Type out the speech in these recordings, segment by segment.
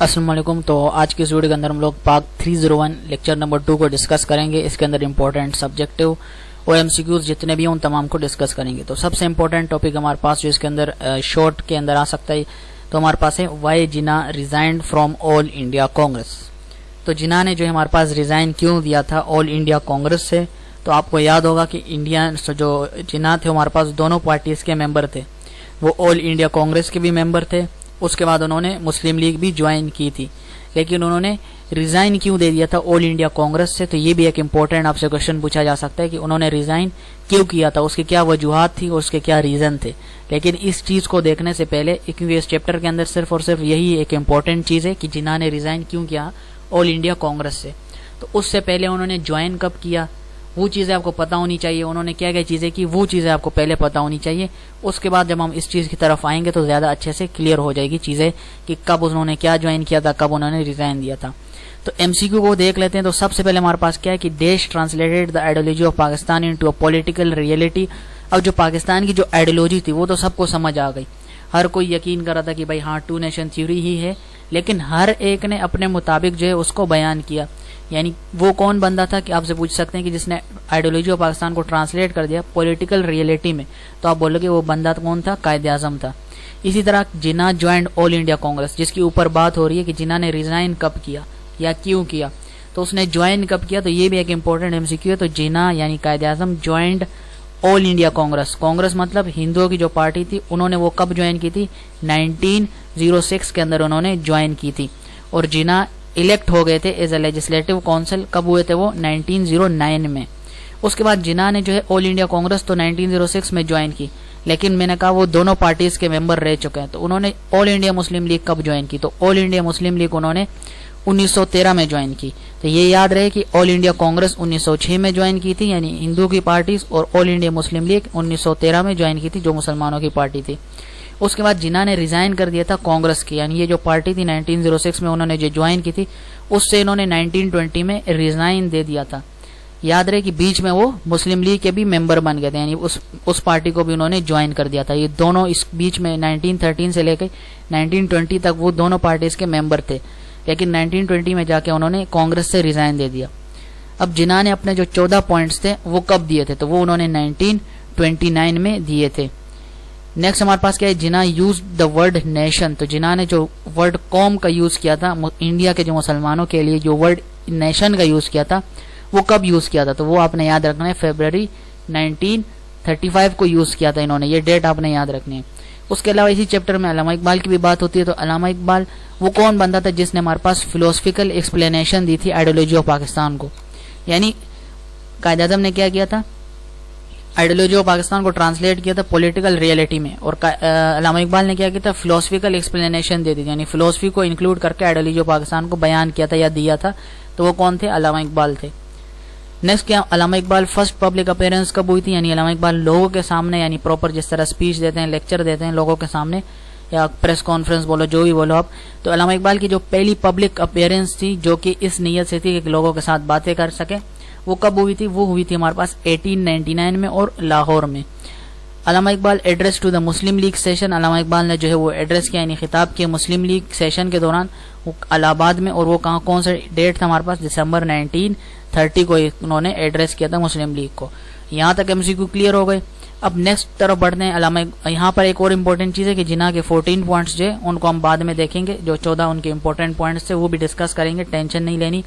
अस्सलाम वालेकुम। तो आज की इस वीडियो के अंदर हम लोग पाक 301 लेक्चर नंबर 2 को डिस्कस करेंगे। इसके अंदर इंपॉर्टेंट सब्जेक्टिव और एमसीक्यूज जितने भी हैं उन तमाम को डिस्कस करेंगे। तो सबसे इंपॉर्टेंट टॉपिक हमारे पास जो इसके अंदर शॉर्ट के अंदर आ सकता है तो हमारे पास है why Jinnah resigned from all India Congress. तो जिन्ना ने जो है हमारे पास रिजाइन क्यों दिया था ऑल इंडिया कांग्रेस से। तो आपको याद होगा कि इंडिया जो जिन्ना थे हमारे पास दोनों पार्टीज के मेंबर थे, वो ऑल इंडिया कांग्रेस के भी मेंबर थे। उसके बाद उन्होंने मुस्लिम लीग भी ज्वाइन की थी, लेकिन उन्होंने रिजाइन क्यों दे दिया था ऑल इंडिया कांग्रेस से। तो ये भी एक इम्पोर्टेंट आपसे क्वेश्चन पूछा जा सकता है कि उन्होंने रिजाइन क्यों किया था, उसकी क्या वजूहात थी और उसके क्या रीजन थे। लेकिन इस चीज को देखने से पहले, क्योंकि इस चैप्टर के अंदर सिर्फ और सिर्फ यही एक इम्पोर्टेंट चीज है कि जिन्ना ने रिजाइन क्यों किया ऑल इंडिया कांग्रेस से, तो उससे पहले उन्होंने ज्वाइन कब किया वो चीजें आपको पता होनी चाहिए। उन्होंने क्या क्या चीजें की वो चीजें आपको पहले पता होनी चाहिए। उसके बाद जब हम इस चीज की तरफ आएंगे तो ज्यादा अच्छे से क्लियर हो जाएगी चीजें कि कब उन्होंने क्या ज्वाइन किया था, कब उन्होंने रिजाइन दिया था। तो एमसीक्यू को देख लेते हैं। तो सबसे पहले हमारे पास क्या है कि देश translated the ideology of Pakistan into a political reality. अब जो पाकिस्तान की जो आइडियोलॉजी थी वो तो सबको समझ आ गई, हर कोई यकीन कर रहा था कि भाई हाँ 2 नेशन थ्योरी ही है, लेकिन हर एक ने अपने मुताबिक जो है उसको बयान किया। यानी वो कौन बंदा था कि आपसे पूछ सकते हैं कि जिसने आइडियोलॉजी ऑफ पाकिस्तान को ट्रांसलेट कर दिया पॉलिटिकल रियलिटी में, तो आप बोलोगे वो बंदा कौन था, कायदे आजम था। इसी तरह जिन्ना ज्वाइंड ऑल इंडिया कांग्रेस, जिसके ऊपर बात हो रही है कि जिन्ना ने रिजाइन कब किया या क्यों किया, तो उसने ज्वाइन कब किया। तो ये भी एक इंपॉर्टेंट एमसीक्यू है। तो जिन्ना यानी Quaid-e Azam joined All India Congress, Congress मतलब हिंदुओं की जो पार्टी थी, उन्होंने वो कब ज्वाइन की थी 1906 के अंदर उन्होंने ज्वाइन की थी। और जिन्ना इलेक्ट हो गए थे एज ए लेजिस्लेटिव काउंसिल, कब हुए थे वो 1909 में। उसके बाद जिन्ना ने जो है ऑल इंडिया कांग्रेस तो 1906 में ज्वाइन की, लेकिन मैंने कहा वो दोनों पार्टीज के मेंबर रह चुके हैं। तो उन्होंने ऑल इंडिया मुस्लिम लीग कब ज्वाइन की, तो ऑल इंडिया मुस्लिम लीग उन्होंने 1913 में ज्वाइन की। तो ये याद रहे कि ऑल इंडिया कांग्रेस 1906 में ज्वाइन की थी, यानी हिंदू की पार्टीज, और ऑल इंडिया मुस्लिम लीग 1913 में ज्वाइन की थी जो मुसलमानों की पार्टी थी। उसके बाद जिन्ना ने रिजाइन कर दिया था कांग्रेस की, यानी ये जो पार्टी थी 1906 में उन्होंने जो ज्वाइन की थी उससे इन्होंने 1920 में रिजाइन दे दिया था। याद रहे कि बीच में वो मुस्लिम लीग के भी मेंबर बन गए थे, यानी उस पार्टी को भी उन्होंने ज्वाइन कर दिया था। ये दोनों इस बीच में 1913 से लेकर 1920 तक वो दोनों पार्टीज के मेंबर थे, लेकिन 1920 में जाके उन्होंने कांग्रेस से रिजाइन दे दिया। अब जिन्ना ने अपने जो 14 पॉइंट्स थे वो कब दिए थे, तो वो उन्होंने 1929 में दिए थे। नेक्स्ट हमारे पास क्या है, जिन्ना यूज द वर्ड नेशन। तो जिन्ना ने जो वर्ड कौम का यूज किया था इंडिया के जो मुसलमानों के लिए, जो वर्ड नेशन का यूज किया था वो कब यूज किया था, तो वो आपने याद रखना है फरवरी 1935 को यूज किया था इन्होंने, ये डेट आपने याद रखनी है। उसके अलावा इसी चैप्टर में अल्लामा इकबाल की भी बात होती है। तो अल्लामा इकबाल वो कौन बंदा था जिसने हमारे पास फिलोसफिकल एक्सप्लेनेशन दी थी आइडियोलॉजी ऑफ पाकिस्तान को। यानी कायदे आजम ने क्या किया था, आइडियोलॉजी ऑफ पाकिस्तान को ट्रांसलेट किया था पॉलिटिकल रियलिटी में, और अल्लामा इकबाल ने क्या किया था, फिलोसफिकल एक्सप्लेनेशन दे दी थी, यानी फिलोसफी को इंक्लूड करके आइडियोलॉजी ऑफ पाकिस्तान को बयान किया था या दिया था। तो वो कौन थे, अल्लामा इकबाल थे। नेक्स्ट क्या, अल्लामा इकबाल फर्स्ट पब्लिक अपीयरेंस कब हुई थी, यानी अल्लामा इकबाल लोगों के सामने, यानी प्रॉपर जिस तरह स्पीच देते हैं, लेक्चर देते हैं लोगों के सामने या प्रेस कॉन्फ्रेंस बोलो, जो भी बोलो आप, तो अल्लामा इकबाल की जो पहली पब्लिक अपीयरेंस थी जो कि इस नीयत से थी कि लोगों के साथ बातें कर सके, वो कब हुई थी, वो हुई थी हमारे पास 1899 में और लाहौर में। Allama Iqbal address to the Muslim League session, Allama Iqbal ने जो है वो एड्रेस किया, यानी खिताब किया मुस्लिम लीग सेशन के दौरान वो इलाहाबाद में, और वो कौन सा डेट था हमारे पास, दिसंबर 1930 को उन्होंने एड्रेस किया था मुस्लिम लीग को। यहाँ तक एमसीक्यू क्लियर हो गए। अब नेक्स्ट तरफ बढ़ते हैं। यहाँ पर एक और इम्पोर्टेंट चीज है कि जिन्ना के 14 पॉइंट्स जो है उनको हम बाद में देखेंगे, जो 14 उनके इंपॉर्टेंट पॉइंट्स थे वो भी डिस्कस करेंगे, टेंशन नहीं लेनी।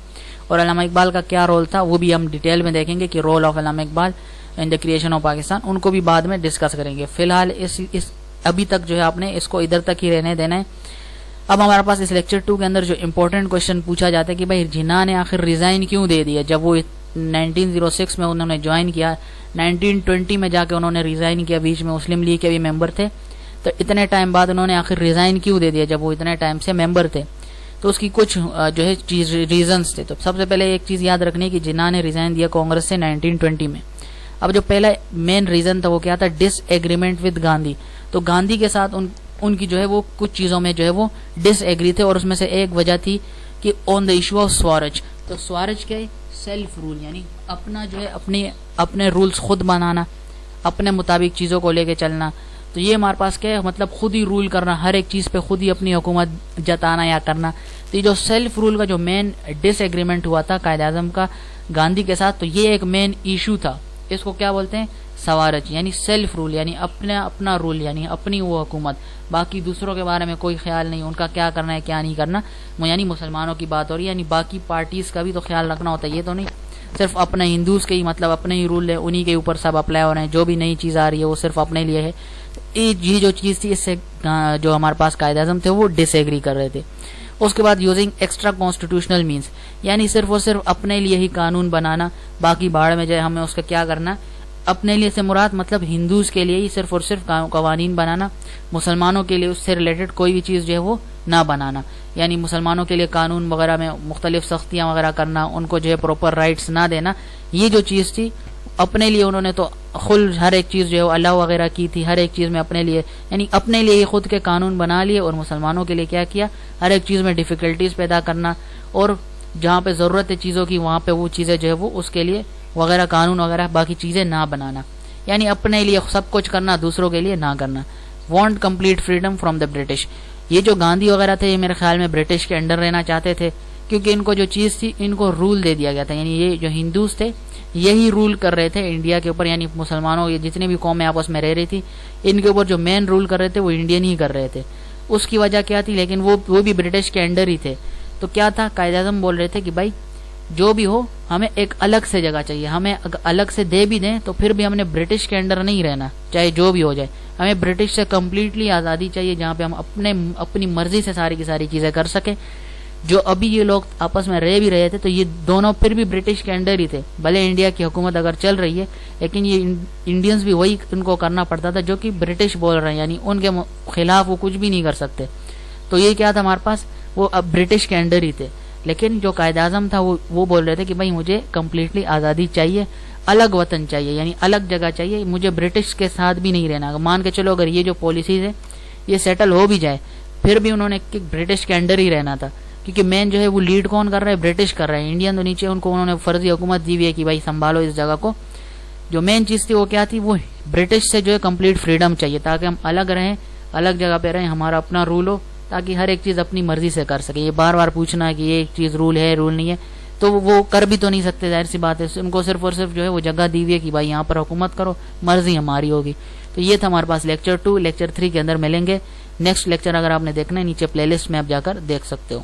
और अल्लामा इकबाल का क्या रोल था वो भी हम डिटेल में देखेंगे कि role of Allama Iqbal in the creation of Pakistan, उनको भी बाद में डिस्कस करेंगे। फिलहाल इस अभी तक जो है आपने इसको इधर तक ही रहने देना है। अब हमारे पास इस लेक्चर 2 के अंदर जो इंपॉर्टेंट क्वेश्चन पूछा जाता है कि भाई जिन्ना ने आखिर रिजाइन क्यों दे दिया, जब वो 1906 में उन्होंने ज्वाइन किया, 1920 में जाके उन्होंने रिजाइन किया, बीच में मुस्लिम लीग के भी मेंबर थे, तो इतने टाइम बाद उन्होंने आखिर रिजाइन क्यों दे दिया जब वो इतने टाइम से मेंबर थे। तो उसकी कुछ जो है रीजंस थे। तो सबसे पहले एक चीज याद रखनी कि जिन्ना ने रिजाइन दिया कांग्रेस से 1920 में। अब जो पहला मेन रीजन था वो क्या था, डिसएग्रीमेंट विद गांधी। तो गांधी के साथ उनकी जो है वो कुछ चीजों में जो है वो डिसएग्री थे, और उसमें से एक वजह थी कि on the issue of Swaraj. तो स्वराज क्या है, सेल्फ रूल, यानी अपना जो है अपने रूल्स खुद बनाना, अपने मुताबिक चीजों को लेके चलना। तो ये हमारे पास क्या है, मतलब खुद ही रूल करना, हर एक चीज पे खुद ही अपनी हुकूमत जताना या करना। تو یہ جو سیلف رول کا جو مین ڈس ایگریمنٹ ہوا تھا قائد اعظم کا گاندھی کے ساتھ، تو یہ ایک مین ایشو تھا. اس کو کیا بولتے ہیں؟ سوارچ، یعنی سیلف رول، یعنی اپنا رول، یعنی اپنی وہ حکومت، باقی دوسروں کے بارے میں کوئی خیال نہیں، ان کا کیا کرنا ہے کیا نہیں کرنا. یعنی مسلمانوں کی بات ہو رہی ہے، یعنی باقی پارٹیز کا بھی تو خیال رکھنا ہوتا ہے. یہ تو نہیں صرف اپنے ہندوز کے ہی مطلب اپنے ہی رول ہے، انہی کے اوپر سب اپلائی ہو رہے ہیں، جو بھی نئی چیز آ رہی ہے وہ صرف اپنے لیے ہے. یہ جو چیز تھی، اس سے جو ہمارے پاس قائد اعظم تھے وہ ڈس ایگری کر رہے تھے. اس کے بعد یوزنگ ایکسٹرا کانسٹیٹیوشنل مینس، یعنی صرف اور صرف اپنے لیے ہی قانون بنانا، باقی باڑ میں جائے، ہمیں اس کا کیا کرنا. اپنے لیے سے مراد مطلب ہندوز کے لیے ہی صرف اور صرف قوانین بنانا، مسلمانوں کے لیے اس سے ریلیٹڈ کوئی بھی چیز جو ہے وہ نہ بنانا. یعنی مسلمانوں کے لیے قانون وغیرہ میں مختلف سختیاں وغیرہ کرنا، ان کو جو ہے پراپر رائٹس نہ دینا. یہ جو چیز تھی اپنے لیے انہوں نے تو ہر ایک چیز جو ہے اللہ وغیرہ کی تھی، ہر ایک چیز میں اپنے لیے، یعنی اپنے لیے ہی خود کے قانون بنا لیے، اور مسلمانوں کے لیے کیا کیا؟ ہر ایک چیز میں ڈیفیکلٹیز پیدا کرنا، اور جہاں پہ ضرورت ہے چیزوں کی وہاں پہ وہ چیزیں جو ہے وہ اس کے لیے وغیرہ قانون وغیرہ باقی چیزیں نہ بنانا. یعنی اپنے لیے سب کچھ کرنا، دوسروں کے لیے نہ کرنا. Want complete freedom from the British. یہ جو گاندھی وغیرہ تھے، یہ میرے خیال میں برٹش کے انڈر رہنا چاہتے تھے، کیونکہ ان کو جو چیز تھی، ان کو رول دے دیا گیا تھا. یعنی یہ جو ہندوز تھے یہی رول کر رہے تھے انڈیا کے اوپر، یعنی مسلمانوں یہ جتنی بھی قومیں آپس میں رہ رہی تھی، ان کے اوپر جو مین رول کر رہے تھے وہ انڈین ہی کر رہے تھے. اس کی وجہ کیا تھی؟ لیکن وہ بھی برٹش کے انڈر ہی تھے. تو کیا تھا؟ قائد اعظم بول رہے تھے کہ بھائی جو بھی ہو ہمیں ایک الگ سے جگہ چاہیے، ہمیں الگ سے دے بھی دیں تو پھر بھی ہم نے برٹش کے انڈر نہیں رہنا، چاہے جو بھی ہو جائے. ہمیں برٹش سے کمپلیٹلی آزادی چاہیے، جہاں پہ ہم اپنی مرضی سے ساری کی ساری چیزیں کر سکیں. جو ابھی یہ لوگ آپس میں رہ بھی رہے تھے تو یہ دونوں پھر بھی برٹش کے انڈر ہی تھے. بھلے انڈیا کی حکومت اگر چل رہی ہے لیکن یہ انڈینز بھی وہی ان کو کرنا پڑتا تھا جو کہ برٹش بول رہے ہیں، یعنی ان کے خلاف وہ کچھ بھی نہیں کر سکتے. تو یہ کیا تھا ہمارے پاس؟ وہ اب برٹش کے انڈر ہی تھے. لیکن جو قائد اعظم تھا وہ بول رہے تھے کہ بھائی مجھے کمپلیٹلی آزادی چاہیے، الگ وطن چاہیے، یعنی الگ جگہ چاہیے، مجھے برٹش کے ساتھ بھی نہیں رہنا. مان کے چلو اگر یہ جو پالیسیز ہے یہ سیٹل ہو بھی جائے پھر بھی انہوں نے برٹش کے انڈر ہی رہنا تھا، کیونکہ مین جو ہے وہ لیڈ کون کر رہا ہے؟ برٹش کر رہا ہے. انڈین تو نیچے ان کو انہوں نے فرضی حکومت دی ہوئی ہے کہ بھائی سنبھالو اس جگہ کو. جو مین چیز تھی وہ کیا تھی؟ وہ برٹش سے جو ہے کمپلیٹ فریڈم چاہیے، تاکہ ہم الگ رہیں، الگ جگہ پہ رہیں، ہمارا اپنا رول ہو، تاکہ ہر ایک چیز اپنی مرضی سے کر سکے. یہ بار بار پوچھنا کہ یہ ایک چیز رول ہے رول نہیں ہے تو وہ کر بھی تو نہیں سکتے، ظاہر سی بات ہے. ان کو صرف اور صرف جو ہے وہ جگہ دی ہوئی ہے کہ بھائی یہاں پر حکومت کرو، مرضی ہماری ہوگی. تو یہ تھا ہمارے پاس لیکچر 2. لیکچر 3 کے اندر ملیں گے. نیکسٹ لیکچر اگر آپ نے دیکھنا ہے نیچے پلے لسٹ میں آپ جا کر دیکھ سکتے ہو.